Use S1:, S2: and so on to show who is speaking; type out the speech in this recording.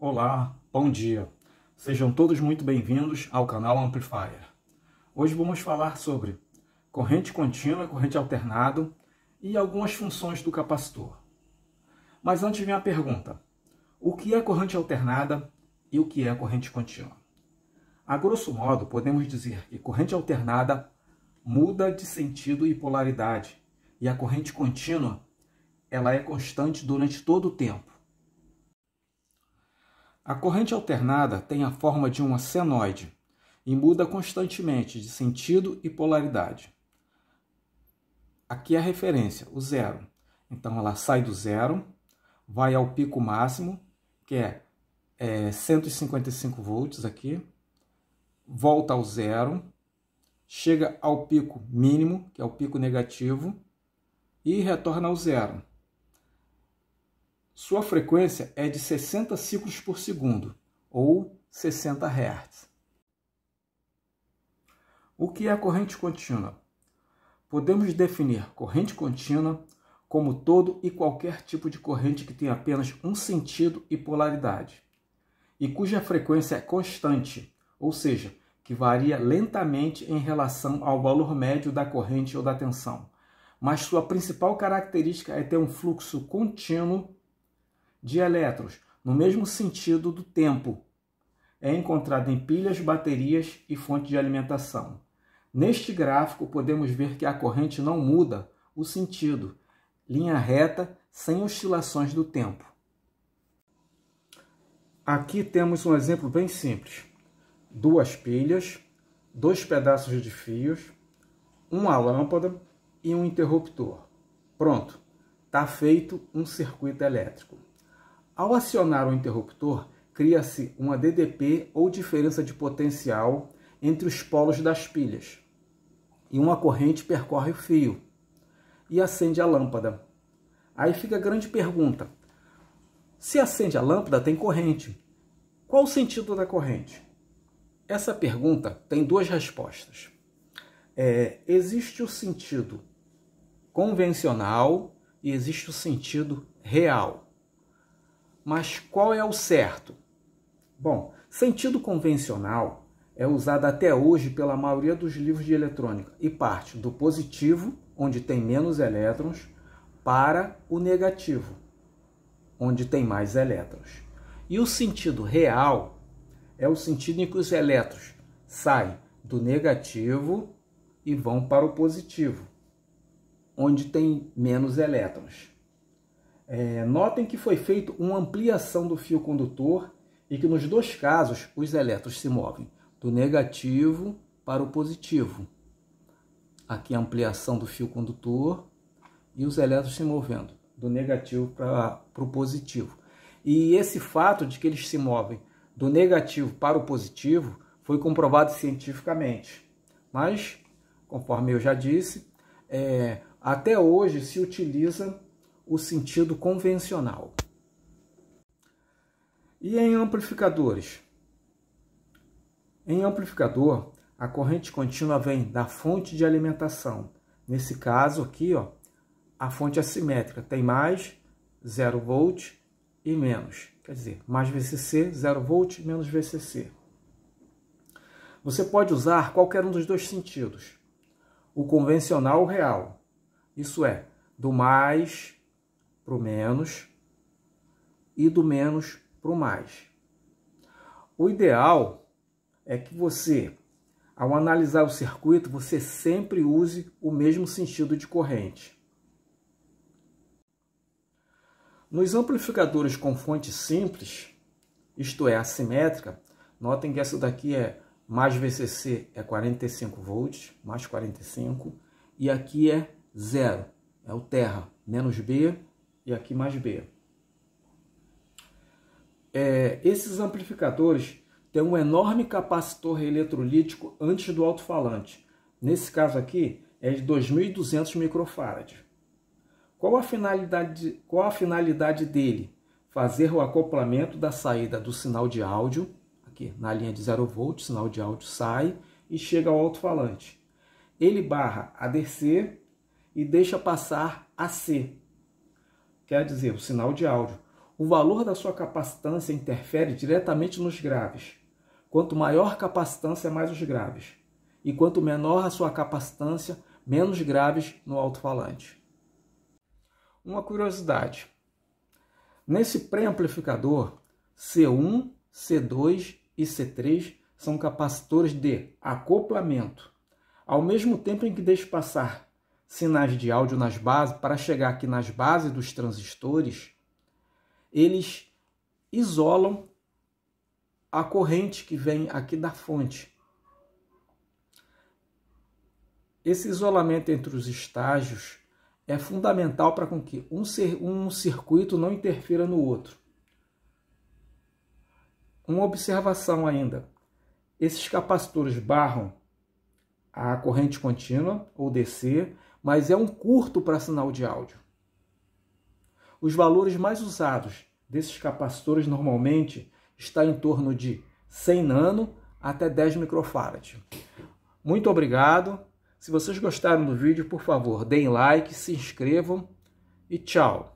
S1: Olá, bom dia. Sejam todos muito bem-vindos ao canal Amplifier. Hoje vamos falar sobre corrente contínua, corrente alternada e algumas funções do capacitor. Mas antes vem a pergunta: o que é corrente alternada e o que é corrente contínua? A grosso modo, podemos dizer que corrente alternada muda de sentido e polaridade, e a corrente contínua ela é constante durante todo o tempo. A corrente alternada tem a forma de uma senoide e muda constantemente de sentido e polaridade. Aqui é a referência, o zero. Então ela sai do zero, vai ao pico máximo, que é 155 volts aqui, volta ao zero, chega ao pico mínimo, que é o pico negativo, e retorna ao zero. Sua frequência é de 60 ciclos por segundo, ou 60 Hz. O que é a corrente contínua? Podemos definir corrente contínua como todo e qualquer tipo de corrente que tem apenas um sentido e polaridade, e cuja frequência é constante, ou seja, que varia lentamente em relação ao valor médio da corrente ou da tensão, mas sua principal característica é ter um fluxo contínuo de elétrons no mesmo sentido do tempo. É encontrado em pilhas, baterias e fontes de alimentação. Neste gráfico podemos ver que a corrente não muda o sentido, linha reta, sem oscilações do tempo. Aqui temos um exemplo bem simples. Duas pilhas, dois pedaços de fios, uma lâmpada e um interruptor. Pronto, está feito um circuito elétrico. Ao acionar o interruptor, cria-se uma DDP ou diferença de potencial entre os polos das pilhas, e uma corrente percorre o fio e acende a lâmpada. Aí fica a grande pergunta: se acende a lâmpada, tem corrente. Qual o sentido da corrente? Essa pergunta tem duas respostas. Existe o sentido convencional e existe o sentido real. Mas qual é o certo? Bom, sentido convencional é usado até hoje pela maioria dos livros de eletrônica e parte do positivo, onde tem menos elétrons, para o negativo, onde tem mais elétrons. E o sentido real é o sentido em que os elétrons saem do negativo e vão para o positivo, onde tem menos elétrons. Notem que foi feita uma ampliação do fio condutor e que nos dois casos os elétrons se movem do negativo para o positivo. Aqui a ampliação do fio condutor e os elétrons se movendo do negativo para o positivo. E esse fato de que eles se movem do negativo para o positivo foi comprovado cientificamente. Mas, conforme eu já disse, até hoje se utiliza o sentido convencional. E em amplificadores? Em amplificador, a corrente contínua vem da fonte de alimentação. Nesse caso aqui, a fonte assimétrica tem mais 0 volt e menos. Quer dizer, mais VCC, 0 volt, menos VCC. Você pode usar qualquer um dos dois sentidos. O convencional ou real. Isso é, do mais para o menos e do menos para o mais. O ideal é que você, ao analisar o circuito, você sempre use o mesmo sentido de corrente. Nos amplificadores com fonte simples, isto é, assimétrica, notem que essa daqui é mais VCC é 45 volts, mais 45, e aqui é zero, é o terra, menos B, e aqui mais B. Esses amplificadores têm um enorme capacitor eletrolítico antes do alto-falante. Nesse caso aqui é de 2.200 microfarad. Qual a finalidade dele? Fazer o acoplamento da saída do sinal de áudio, aqui na linha de 0 volt, o sinal de áudio sai e chega ao alto-falante. Ele barra a DC e deixa passar a C. Quer dizer, o sinal de áudio. O valor da sua capacitância interfere diretamente nos graves. Quanto maior a capacitância, mais os graves. E quanto menor a sua capacitância, menos graves no alto-falante. Uma curiosidade. Nesse pré-amplificador, C1, C2 e C3 são capacitores de acoplamento. Ao mesmo tempo em que deixa passar sinais de áudio nas bases, para chegar aqui nas bases dos transistores, eles isolam a corrente que vem aqui da fonte. Esse isolamento entre os estágios é fundamental para que um circuito não interfira no outro. Uma observação ainda. Esses capacitores barram a corrente contínua, ou DC, mas é um curto para sinal de áudio. Os valores mais usados desses capacitores normalmente está em torno de 100 nano até 10 microfarad. Muito obrigado. Se vocês gostaram do vídeo, por favor, deem like, se inscrevam e tchau!